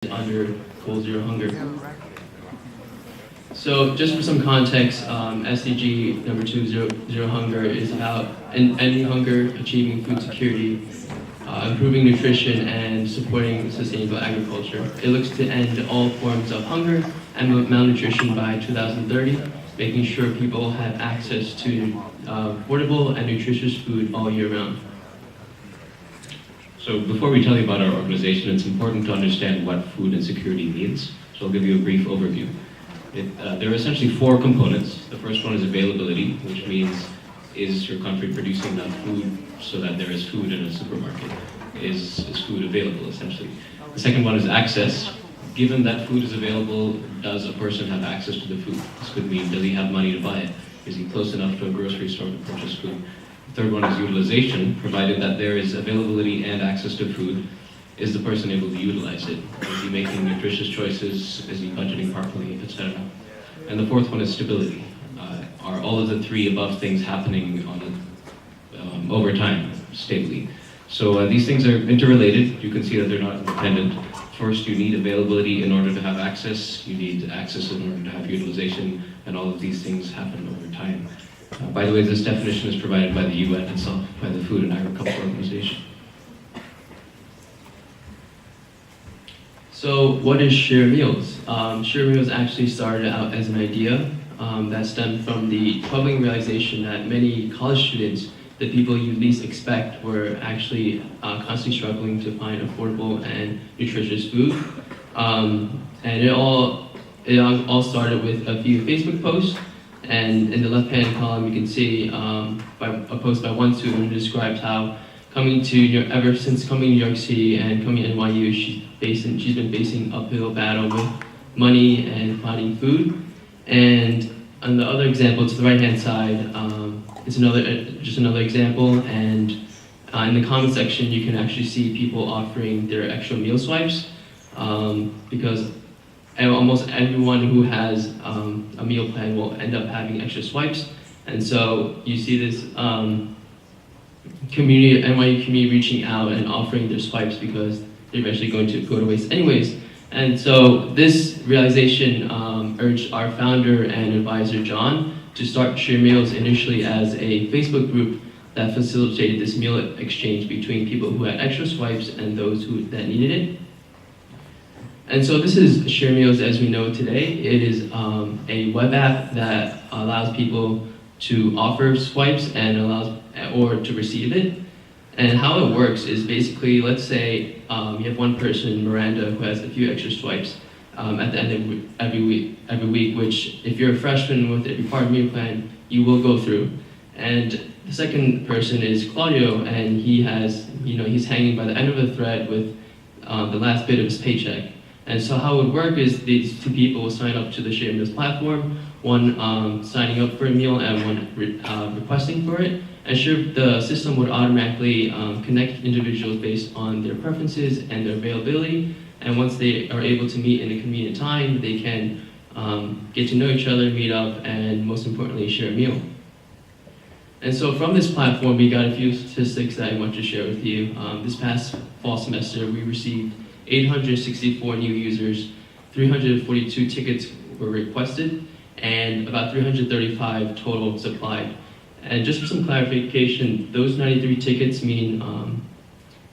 under Goal Zero Hunger. So just for some context, SDG number 2, Zero Hunger, is about ending hunger, achieving food security, improving nutrition, and supporting sustainable agriculture. It looks to end all forms of hunger and malnutrition by 2030, making sure people have access to affordable and nutritious food all year round. So before we tell you about our organization, it's important to understand what food insecurity means. So I'll give you a brief overview. There are essentially 4 components. The first one is availability, which means, is your country producing enough food so that there is food in a supermarket? Is food available, essentially? The second one is access. Given that food is available, does a person have access to the food? This could mean, does he have money to buy it? Is he close enough to a grocery store to purchase food? The third one is utilization. Provided that there is availability and access to food, is the person able to utilize it? Is he making nutritious choices? Is he budgeting properly, etc.? And the fourth one is stability. Are all of the 3 above things happening over time, stably? So these things are interrelated. You can see that they're not independent. First, you need availability in order to have access. You need access in order to have utilization, and all of these things happen over time. By the way, this definition is provided by the UN itself, by the Food and Agriculture Organization. So what is share meals? Share meals actually started out as an idea that stemmed from the troubling realization that many college students, the people you least expect, were actually constantly struggling to find affordable and nutritious food. And it all started with a few Facebook posts. And in the left-hand column, you can see a post by one student who describes how ever since coming to New York City and coming to NYU, she's been facing uphill battle with money and finding food. And on the other example, to the right-hand side, it's just another example. And in the comment section, you can actually see people offering their extra meal swipes because almost everyone who has a meal plan will end up having extra swipes. And so you see this NYU community reaching out and offering their swipes because they're eventually going to go to waste anyways. And so this realization urged our founder and advisor, John, to start Share Meals initially as a Facebook group that facilitated this meal exchange between people who had extra swipes and those that needed it. And so this is Share Meals as we know today. It is a web app that allows people to offer swipes or to receive it. And how it works is basically, let's say you have one person, Miranda, who has a few extra swipes at the end of every week, which if you're a freshman with a required meal plan, you will go through. And the second person is Claudio, and he's hanging by the end of the thread with the last bit of his paycheck. And so how it would work is these 2 people will sign up to the Share Meals platform, one signing up for a meal and one requesting for it. And the system would automatically connect individuals based on their preferences and their availability. And once they are able to meet in a convenient time, they can get to know each other, meet up, and most importantly, share a meal. And so from this platform, we got a few statistics that I want to share with you. This past fall semester, we received 864 new users, 342 tickets were requested, and about 335 total supplied. And just for some clarification, those 93 tickets mean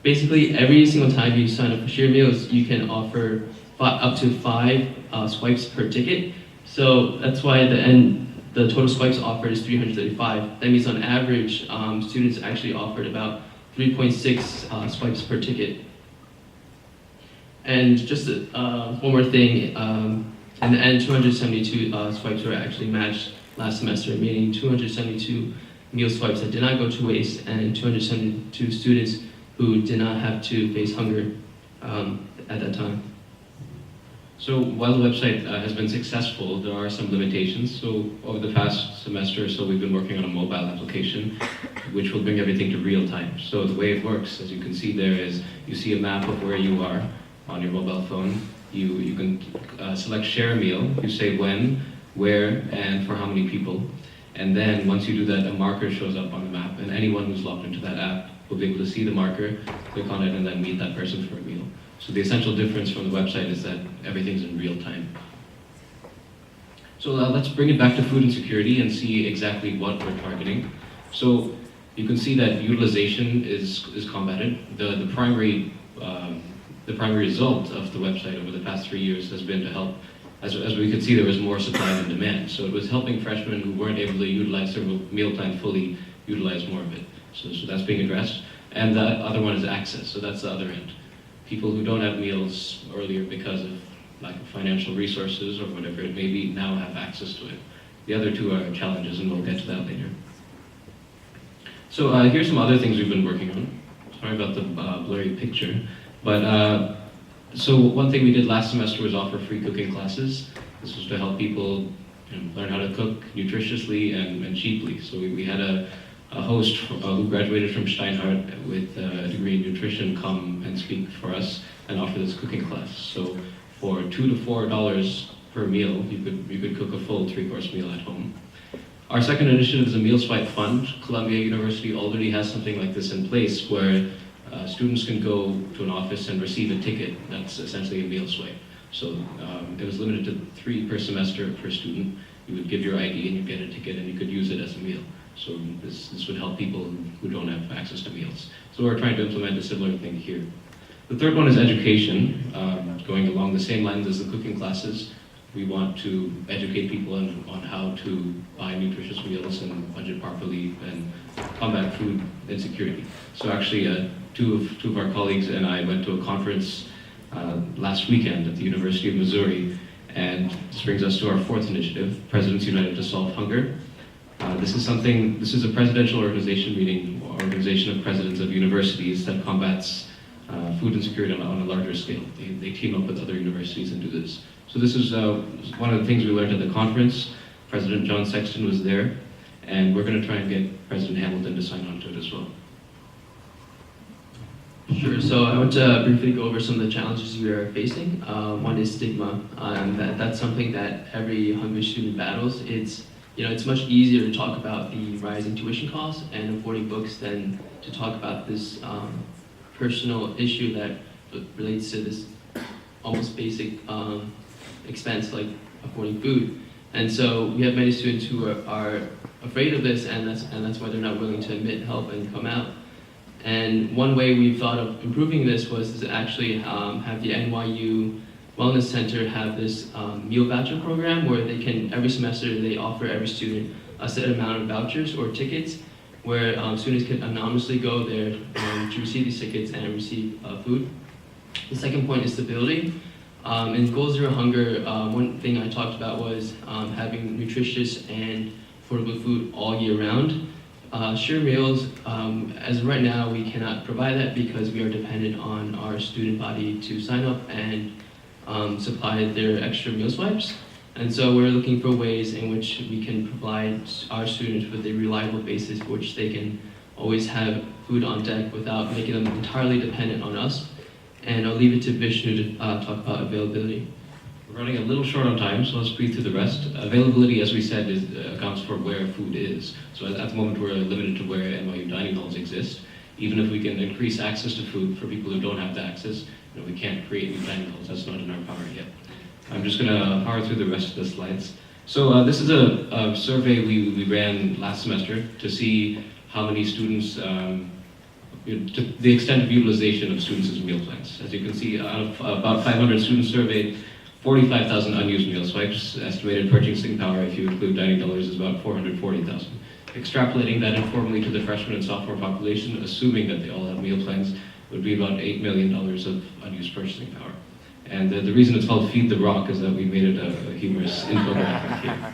basically every single time you sign up for Share Meals, you can offer up to 5 swipes per ticket. So that's why at the end, the total swipes offered is 335. That means on average, students actually offered about 3.6 swipes per ticket. And just one more thing, in the end, 272 swipes were actually matched last semester, meaning 272 meal swipes that did not go to waste and 272 students who did not have to face hunger at that time. So while the website has been successful, there are some limitations. So over the past semester or so, we've been working on a mobile application, which will bring everything to real time. So the way it works, as you can see there, is you see a map of where you are on your mobile phone. You can select Share a Meal. You say when, where, and for how many people. And then once you do that, a marker shows up on the map, and anyone who's logged into that app will be able to see the marker, click on it, and then meet that person for a meal. So the essential difference from the website is that everything's in real time. So let's bring it back to food insecurity and see exactly what we're targeting. So you can see that utilization is combated. The primary result of the website over the past 3 years has been to help, as we could see, there was more supply than demand. So it was helping freshmen who weren't able to utilize their meal plan fully utilize more of it. So that's being addressed. And the other one is access. So that's the other end. People who don't have meals earlier because of lack of financial resources or whatever it may be now have access to it. The other two are challenges, and we'll get to that later. So here's some other things we've been working on. Sorry about the blurry picture. But so one thing we did last semester was offer free cooking classes. This was to help people learn how to cook nutritiously and cheaply. So we had a host who graduated from Steinhardt with a degree in nutrition come and speak for us and offer this cooking class. So for $2 to $4 per meal, you could cook a full 3-course meal at home. Our second initiative is a Meal Swipe Fund. Columbia University already has something like this in place where students can go to an office and receive a ticket that's essentially a meal swipe. So it was limited to 3 per semester per student. You would give your ID and you get a ticket and you could use it as a meal. So this would help people who don't have access to meals. So we're trying to implement a similar thing here. The third one is education, going along the same lines as the cooking classes. We want to educate people on how to buy nutritious meals and budget properly and combat food insecurity. So actually, two of our colleagues and I went to a conference last weekend at the University of Missouri, and this brings us to our fourth initiative, Presidents United to Solve Hunger. This is a presidential organization of presidents of universities that combats food insecurity on a larger scale. They team up with other universities and do this. So this is one of the things we learned at the conference. President John Sexton was there, and we're going to try and get President Hamilton to sign on to it as well. Sure, so I want to briefly go over some of the challenges we are facing. One is stigma. That's something that every hungry student battles. It's much easier to talk about the rising tuition costs and affording books than to talk about this personal issue that relates to this almost basic expense like affording food. And so we have many students who are afraid of this, and that's why they're not willing to admit help and come out. And one way we've thought of improving this was to actually have the NYU Wellness Center have this meal voucher program where they can, every semester, they offer every student a set amount of vouchers or tickets where students can anonymously go there to receive these tickets and receive food. The second point is stability. In Goal Zero Hunger, one thing I talked about was having nutritious and affordable food all year round. Sure meals, as of right now, we cannot provide that because we are dependent on our student body to sign up and supply their extra meal swipes. And so we're looking for ways in which we can provide our students with a reliable basis for which they can always have food on deck without making them entirely dependent on us. And I'll leave it to Vishnu to talk about availability. We're running a little short on time, so let's breathe through the rest. Availability, as we said, accounts for where food is. So at the moment, we're limited to where NYU dining halls exist. Even if we can increase access to food for people who don't have the access, we can't create new dining halls. That's not in our power yet. I'm just going to power through the rest of the slides. So this is a survey we ran last semester to see how many students, to the extent of utilization of students' meal plans. As you can see, out of about 500 students surveyed, 45,000 unused meal swipes. Estimated purchasing power, if you include dining dollars, is about 440,000. Extrapolating that informally to the freshman and sophomore population, assuming that they all have meal plans, would be about $8 million of unused purchasing power. And the reason it's called Feed the Rock is that we made it a humorous infographic here.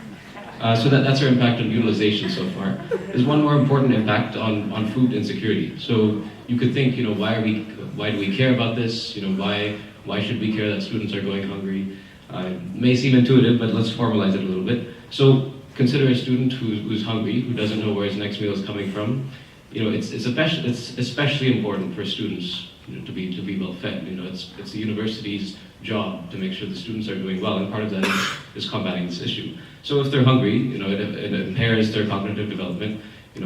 So that's our impact on utilization so far. There's one more important impact on food insecurity. So you could think, why do we care about this? Why should we care that students are going hungry? It may seem intuitive, but let's formalize it a little bit. So consider a student who's hungry, who doesn't know where his next meal is coming from. It's especially important for students to be well fed. It's the university's job to make sure the students are doing well, and part of that is combating this issue. So if they're hungry, it impairs their cognitive development. It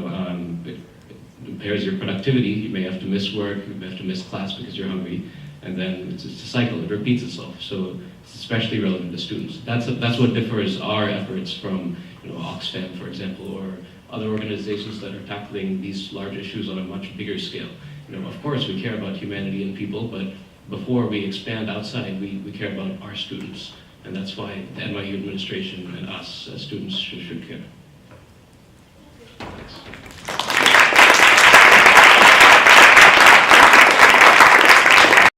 impairs your productivity. You may have to miss work. You may have to miss class because you're hungry. and then it's a cycle, it repeats itself. So it's especially relevant to students. That's what differs our efforts from, Oxfam, for example, or other organizations that are tackling these large issues on a much bigger scale. Of course, we care about humanity and people, but before we expand outside, we care about our students. And that's why the NYU administration and us as students should care.